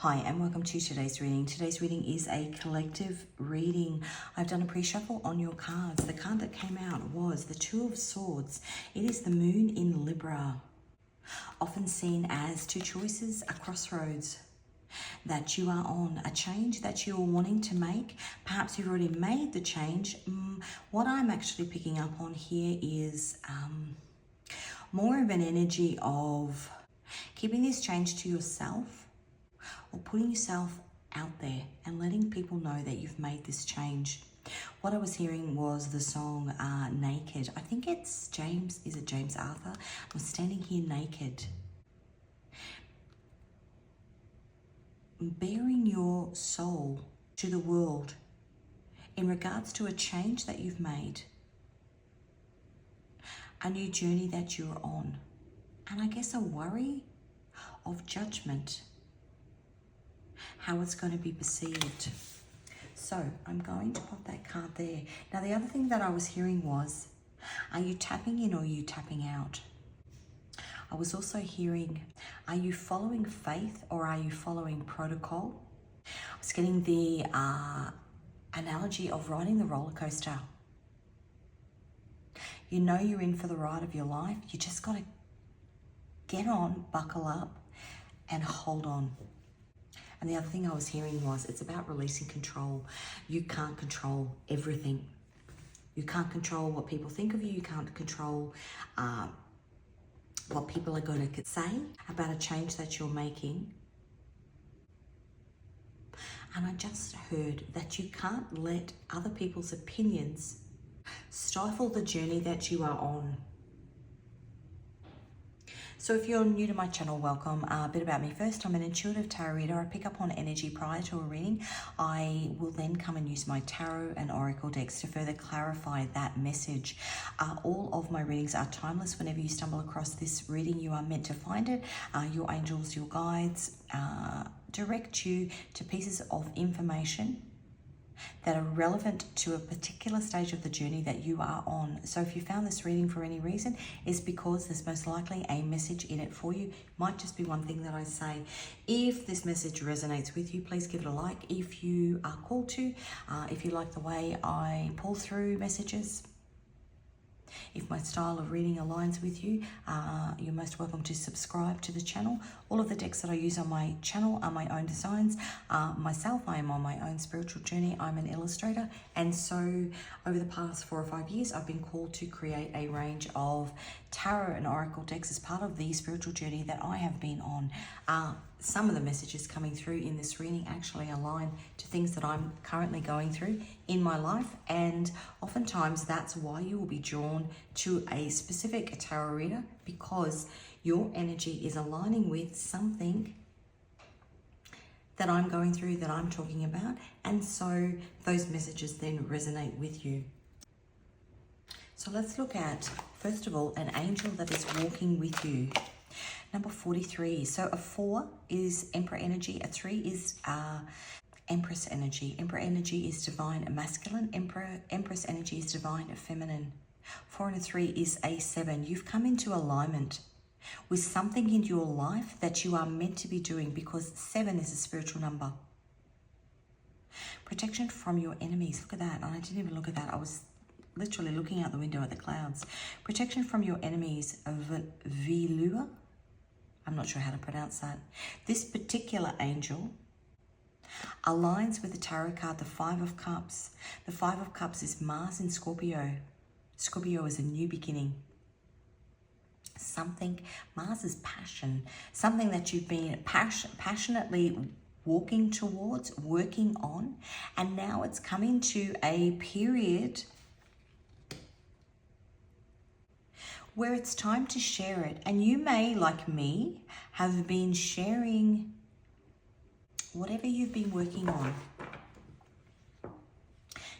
Hi and welcome to today's reading. Today's reading is a collective reading. I've done a pre-shuffle on your cards. The card that came out was the Two of Swords. It is the moon in Libra, often seen as two choices, a crossroads that you are on, a change that you're wanting to make. Perhaps you've already made the change. What I'm actually picking up on here is more of an energy of keeping this change to yourself, or putting yourself out there and letting people know that you've made this change. What I was hearing was the song Naked. I think it's James Arthur? I'm standing here naked. Bearing your soul to the world in regards to a change that you've made, a new journey that you're on, and I guess a worry of judgment, how it's going to be perceived. So I'm going to pop that card there. Now the other thing that I was hearing was, are you tapping in or are you tapping out? I was also hearing, are you following faith or are you following protocol? I was getting the analogy of riding the roller coaster. You know you're in for the ride of your life. You just got to get on, buckle up and hold on. And the other thing I was hearing was it's about releasing control. You can't control everything. You can't control what people think of you. You can't control what people are going to say about a change that you're making. And I just heard that you can't let other people's opinions stifle the journey that you are on. So if you're new to my channel, welcome. A bit about me first. I'm an intuitive tarot reader. I pick up on energy prior to a reading. I will then come and use my tarot and oracle decks to further clarify that message. All of my readings are timeless. Whenever you stumble across this reading, you are meant to find it. Your angels, your guides direct you to pieces of information that are relevant to a particular stage of the journey that you are on. So if you found this reading for any reason, it's because there's most likely a message in it for you. Might just be one thing that I say. If this message resonates with you, please give it a like. If you are called to, if you like the way I pull through messages, if my style of reading aligns with you, you're most welcome to subscribe to the channel. All of the decks that I use on my channel are my own designs. Myself, I am on my own spiritual journey. I'm an illustrator. And so over the past 4 or 5 years, I've been called to create a range of tarot and oracle decks as part of the spiritual journey that I have been on. Some of the messages coming through in this reading actually align to things that I'm currently going through in my life, and oftentimes that's why you will be drawn to a specific tarot reader, because your energy is aligning with something that I'm going through, that I'm talking about, and so those messages then resonate with you. So let's look at, first of all, an angel that is walking with you. Number 43. So a 4 is Emperor energy. A 3 is Empress energy. Emperor energy is divine masculine. Empress energy is divine feminine. 4 and a 3 is a 7. You've come into alignment with something in your life that you are meant to be doing, because 7 is a spiritual number. Protection from your enemies. Look at that. And I didn't even look at that. I was literally looking out the window at the clouds. Protection from your enemies. Velua. I'm not sure how to pronounce that. This particular angel aligns with the tarot card, the 5 of Cups. The 5 of Cups is Mars in Scorpio. Scorpio is a new beginning. Mars is passion. Something that you've been passionately walking towards, working on, and now it's coming to a period where it's time to share it. And you may, like me, have been sharing whatever you've been working on.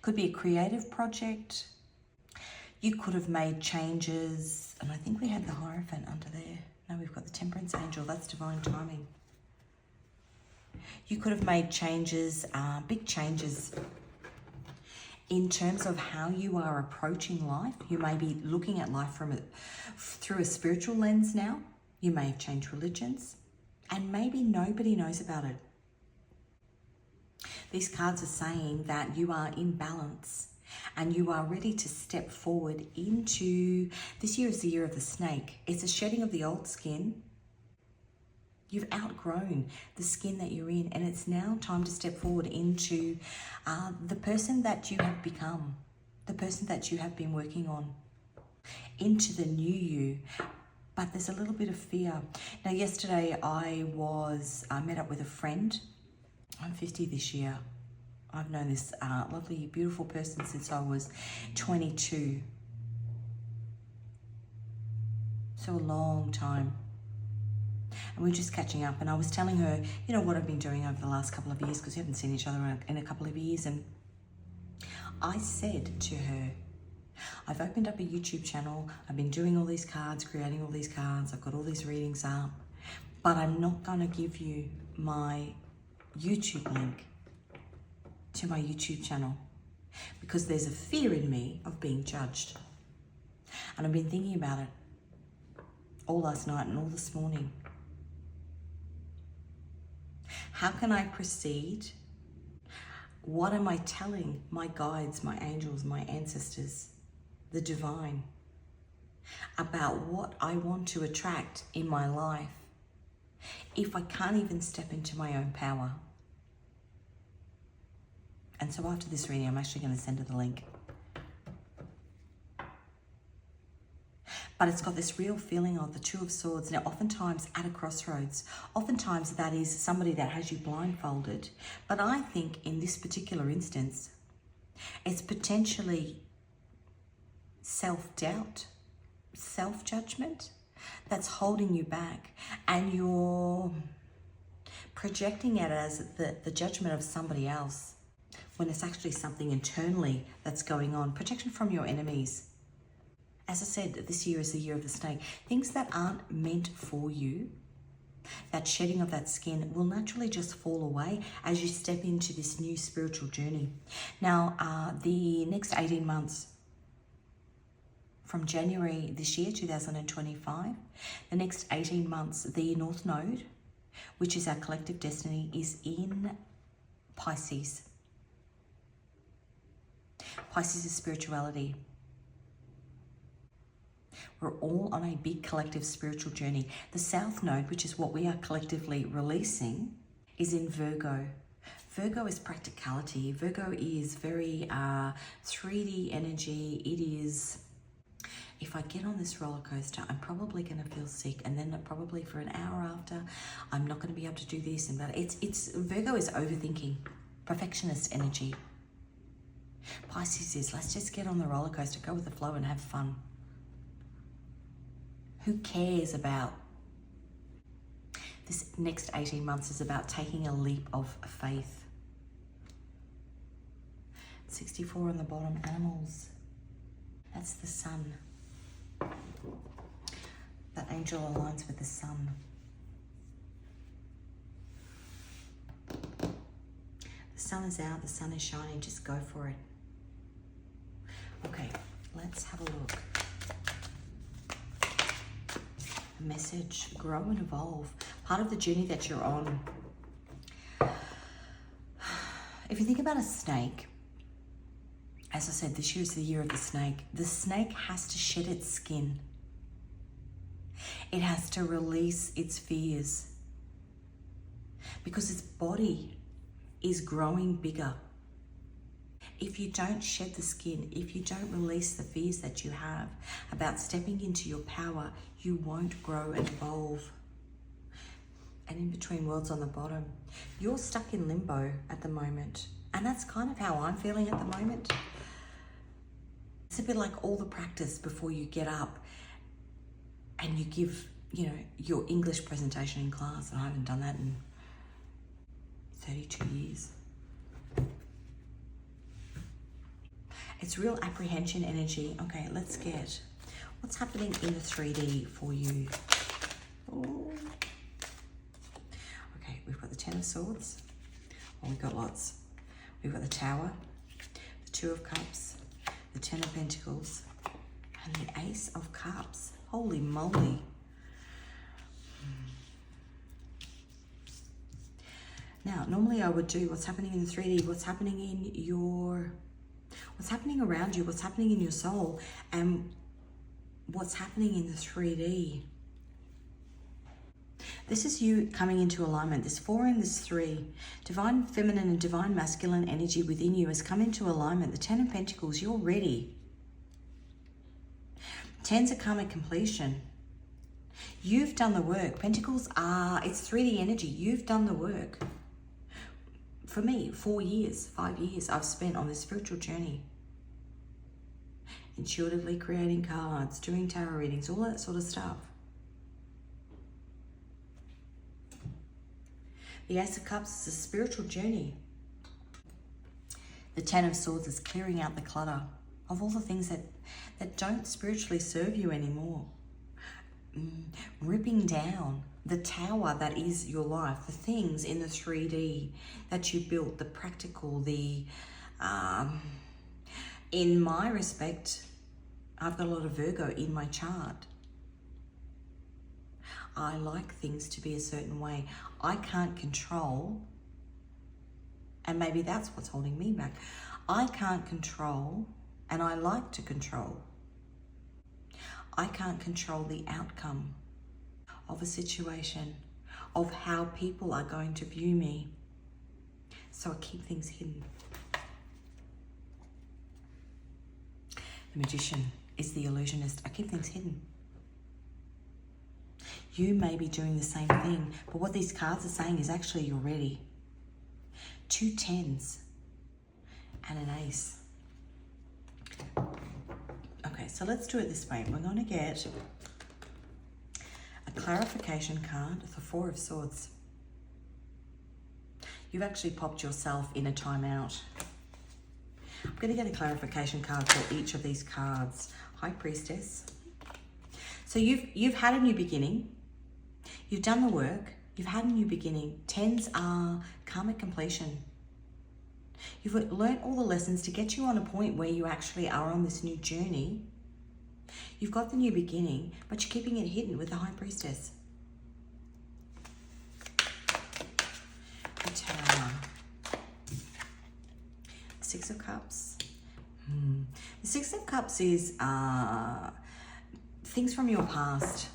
Could be a creative project. You could have made changes. And I think we had the Hierophant under there. No, we've got the Temperance angel. That's divine timing. You could have made changes, big changes, in terms of how you are approaching life. You may be looking at life through a spiritual lens now. You may have changed religions, and maybe nobody knows about it. These cards are saying that you are in balance and you are ready to step forward into, this year is the year of the snake. It's a shedding of the old skin. You've outgrown the skin that you're in, and it's now time to step forward into the person that you have become, the person that you have been working on, into the new you. But there's a little bit of fear. Now, yesterday I met up with a friend. I'm 50 this year. I've known this lovely, beautiful person since I was 22. So a long time. And we were just catching up, and I was telling her, you know, what I've been doing over the last couple of years, because we haven't seen each other in a couple of years. And I said to her, I've opened up a YouTube channel. I've been doing all these cards, creating all these cards. I've got all these readings up, but I'm not going to give you my YouTube link to my YouTube channel because there's a fear in me of being judged. And I've been thinking about it all last night and all this morning. How can I proceed? What am I telling my guides, my angels, my ancestors, the divine, about what I want to attract in my life if I can't even step into my own power? And so after this reading, I'm actually going to send her the link. But it's got this real feeling of the Two of Swords. Now, oftentimes at a crossroads, oftentimes that is somebody that has you blindfolded. But I think in this particular instance, it's potentially self-doubt, self-judgment that's holding you back. And you're projecting it as the judgment of somebody else when it's actually something internally that's going on. Protection from your enemies. As I said, this year is the year of the snake. Things that aren't meant for you, that shedding of that skin will naturally just fall away as you step into this new spiritual journey. Now, the next 18 months, from January this year, 2025, the next 18 months, the North Node, which is our collective destiny, is in Pisces. Pisces is spirituality. We're all on a big collective spiritual journey. The South Node, which is what we are collectively releasing, is in Virgo. Virgo is practicality. Virgo is very 3D energy. It is, if I get on this roller coaster, I'm probably going to feel sick, and then probably for an hour after, I'm not going to be able to do this and that. It's Virgo is overthinking, perfectionist energy. Pisces is, let's just get on the roller coaster, go with the flow and have fun. Who cares about this next 18 months is about taking a leap of faith. 64 on the bottom, animals. That's the sun. That angel aligns with the sun. The sun is out, the sun is shining, just go for it. Okay, let's have a look. Message, grow and evolve. Part of the journey that you're on. If you think about a snake, as I said, this year is the year of the snake. The snake has to shed its skin. It has to release its fears because its body is growing bigger. If you don't shed the skin, if you don't release the fears that you have about stepping into your power, you won't grow and evolve. And in between worlds on the bottom, you're stuck in limbo at the moment. And that's kind of how I'm feeling at the moment. It's a bit like all the practice before you get up and you give, you know, your English presentation in class. And I haven't done that in 32 years. It's real apprehension energy. Okay, let's get what's happening in the 3D for you. Ooh. Okay, we've got the Ten of Swords. Oh, we've got lots. We've got the Tower, the Two of Cups, the Ten of Pentacles, and the Ace of Cups. Holy moly. Now, normally I would do what's happening in the 3D, what's happening around you, what's happening in your soul, and what's happening in the 3D. This is you coming into alignment. This 4 and this 3. Divine feminine and divine masculine energy within you has come into alignment. The 10 of Pentacles, you're ready. 10's a karmic completion. You've done the work. Pentacles are, it's 3D energy. You've done the work. For me, 4 years, 5 years I've spent on this spiritual journey. Intuitively creating cards, doing tarot readings, all that sort of stuff. The Ace of Cups is a spiritual journey. The 10 of Swords is clearing out the clutter of all the things that don't spiritually serve you anymore. Ripping down the tower that is your life, the things in the 3D that you built, the practical, in my respect, I've got a lot of Virgo in my chart. I like things to be a certain way. I can't control, and maybe that's what's holding me back. I can't control, and I like to control. I can't control the outcome of a situation, of how people are going to view me. So I keep things hidden. The Magician is the illusionist. I keep things hidden. You may be doing the same thing, but what these cards are saying is actually you're ready. 2 10s and an ace. Okay, so let's do it this way. We're going to get a clarification card, the 4 of Swords. You've actually popped yourself in a timeout. I'm going to get a clarification card for each of these cards. High Priestess. So you've had a new beginning. You've done the work. You've had a new beginning. 10s are karmic completion. You've learnt all the lessons to get you on a point where you actually are on this new journey. You've got the new beginning, but you're keeping it hidden with the High Priestess. The Tower. 6 of Cups. The 6 of Cups is things from your past.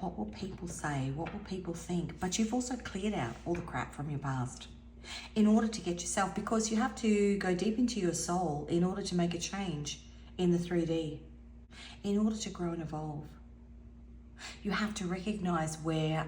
What will people say? What will people think? But you've also cleared out all the crap from your past in order to get yourself, because you have to go deep into your soul in order to make a change in the 3D, in order to grow and evolve. You have to recognize where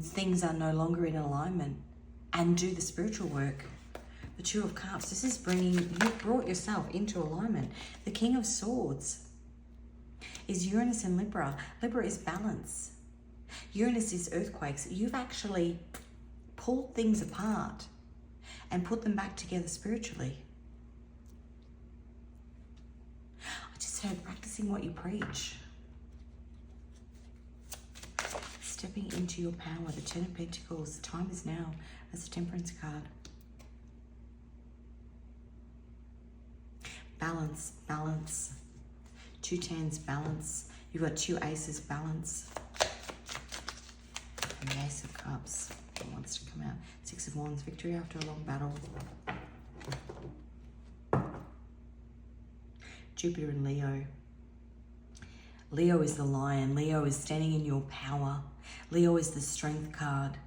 things are no longer in alignment and do the spiritual work. The 2 of Cups, this is you've brought yourself into alignment. The King of Swords is Uranus and Libra. Libra is balance. Uranus is earthquakes. You've actually pulled things apart and put them back together spiritually. I just heard practicing what you preach. Stepping into your power, the 10 of Pentacles. The time is now. That's the Temperance card. Balance, balance. 2 10s, balance. You've got 2 aces, balance. And the Ace of Cups. It wants to come out. 6 of Wands, victory after a long battle. Jupiter and Leo. Leo is the lion. Leo is standing in your power. Leo is the strength card.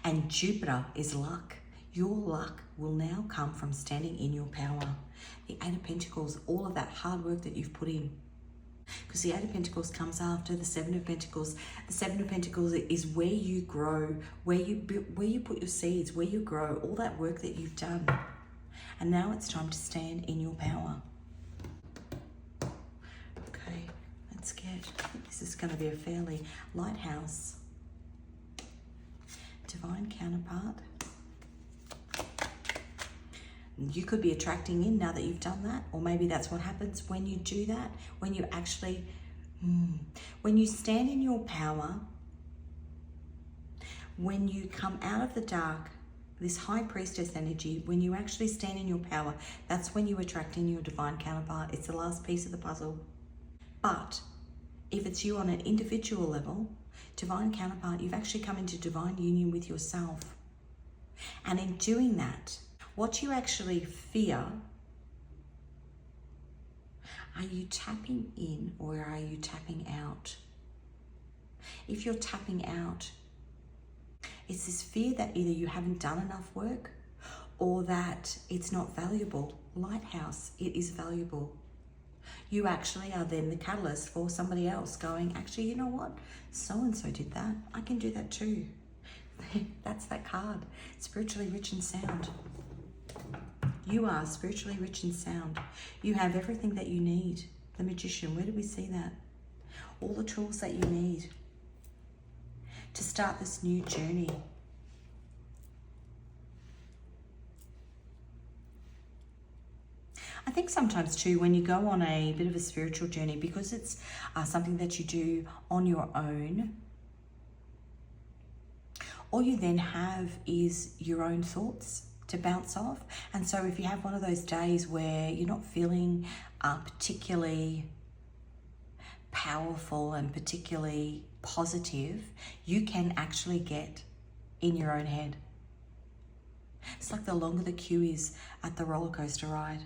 And Jupiter is luck. Your luck will now come from standing in your power. The 8 of Pentacles, all of that hard work that you've put in. Because the 8 of Pentacles comes after the 7 of Pentacles. The 7 of Pentacles is where you grow, where you put your seeds, where you grow, all that work that you've done. And now it's time to stand in your power. Okay, let's get, this is going to be a fairly lighthouse. Divine counterpart. You could be attracting in now that you've done that, or maybe that's what happens when you do that, when you actually, when you stand in your power, when you come out of the dark, this High Priestess energy, when you actually stand in your power, that's when you attract in your divine counterpart. It's the last piece of the puzzle. But if it's you on an individual level, Divine counterpart, you've actually come into divine union with yourself. And in doing that, what you actually fear, are you tapping in or are you tapping out? If you're tapping out, it's this fear that either you haven't done enough work or that it's not valuable. Lighthouse, it is valuable. You actually are then the catalyst for somebody else going, actually, you know what? So-and-so did that. I can do that too. That's that card. Spiritually rich and sound. You are spiritually rich and sound. You have everything that you need. The Magician, where do we see that? All the tools that you need to start this new journey. I think sometimes too, when you go on a bit of a spiritual journey, because it's something that you do on your own, all you then have is your own thoughts to bounce off. And so if you have one of those days where you're not feeling particularly powerful and particularly positive, you can actually get in your own head. It's like the longer the queue is at the roller coaster ride,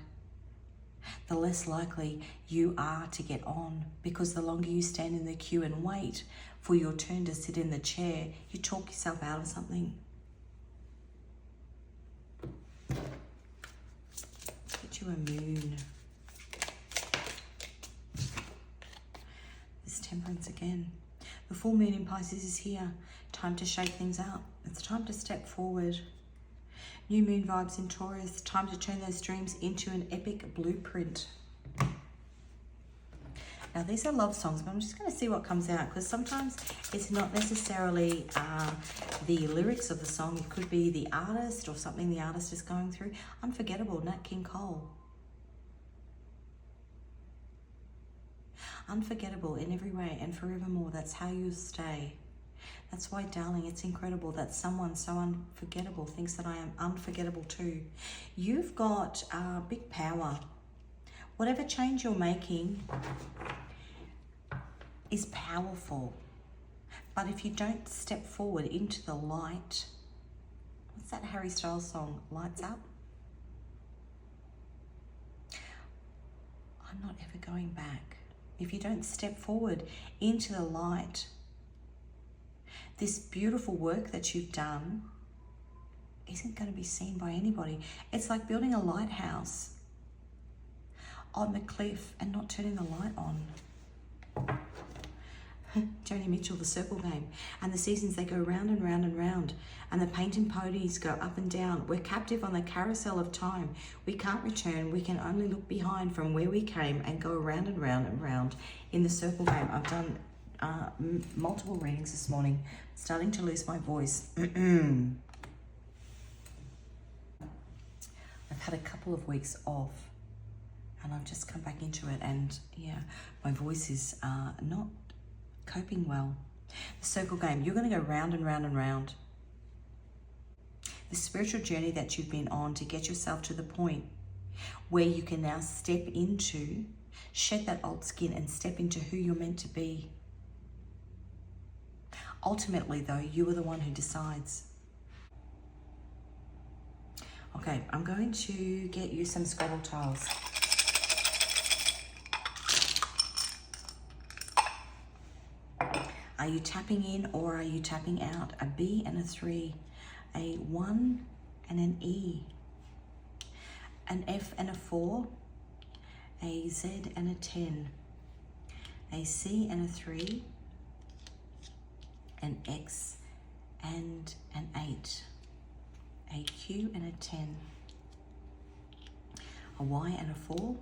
the less likely you are to get on, because the longer you stand in the queue and wait for your turn to sit in the chair, you talk yourself out of something. Get you a moon. This Temperance again. The full moon in Pisces is here. Time to shake things up. It's time to step forward. New moon vibes in Taurus. Time to turn those dreams into an epic blueprint. Now these are love songs, but I'm just going to see what comes out, because sometimes it's not necessarily the lyrics of the song. It could be the artist or something the artist is going through. Unforgettable, Nat King Cole. Unforgettable in every way and forevermore. That's how you stay. That's why, darling, it's incredible that someone so unforgettable thinks that I am unforgettable too. You've got big power. Whatever change you're making is powerful. But if you don't step forward into the light, what's that Harry Styles song, Lights Up? I'm not ever going back. If you don't step forward into the light, this beautiful work that you've done isn't going to be seen by anybody. It's like building a lighthouse on the cliff and not turning the light on. Joni Mitchell, The Circle Game. And the seasons, they go round and round and round. And the painting ponies go up and down. We're captive on the carousel of time. We can't return. We can only look behind from where we came and go round and round and round in the circle game. I've done multiple readings this morning. Starting to lose my voice. I've had a couple of weeks off and I've just come back into it, and yeah, my voice is not coping well. The circle game, you're going to go round and round and round. The spiritual journey that you've been on to get yourself to the point where you can now step into, shed that old skin and step into who you're meant to be. Ultimately though, you are the one who decides. Okay, I'm going to get you some Scrabble tiles. Are you tapping in or are you tapping out? A B and a 3, a 1 and an E, an F and a 4, a Z and a 10, a C and a 3, an X and an 8, a Q and a 10, a Y and a 4,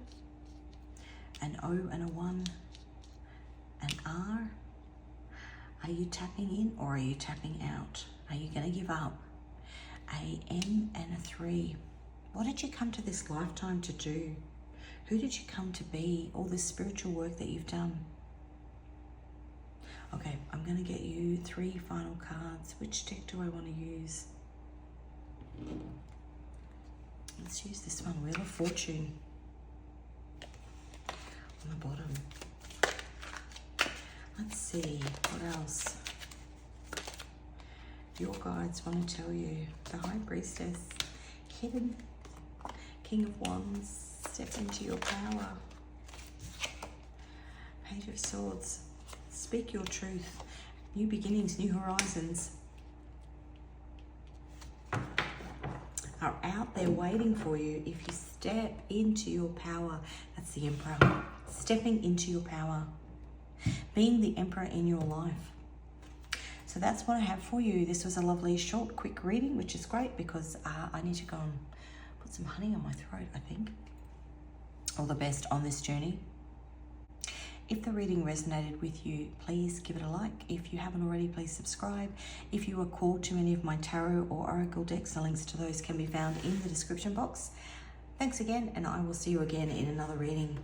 an O and a 1, an R. Are you tapping in or are you tapping out? Are you going to give up? A M and a 3. What did you come to this lifetime to do? Who did you come to be? All this spiritual work that you've done. Okay, I'm going to get you 3 final cards. Which deck do I want to use? Let's use this one, Wheel of Fortune. On the bottom. Let's see, what else? your guides want to tell you? The High Priestess, hidden, King of Wands, step into your power. Page of Swords, speak your truth. New beginnings, new horizons are out there waiting for you if you step into your power. That's the Emperor. Stepping into your power. Being the Emperor in your life. So that's what I have for you. This was a lovely, short, quick reading, which is great because I need to go and put some honey on my throat, I think. All the best on this journey. If the reading resonated with you, please give it a like. If you haven't already, please subscribe. If you are called to any of my tarot or oracle decks, the links to those can be found in the description box. Thanks again, and I will see you again in another reading.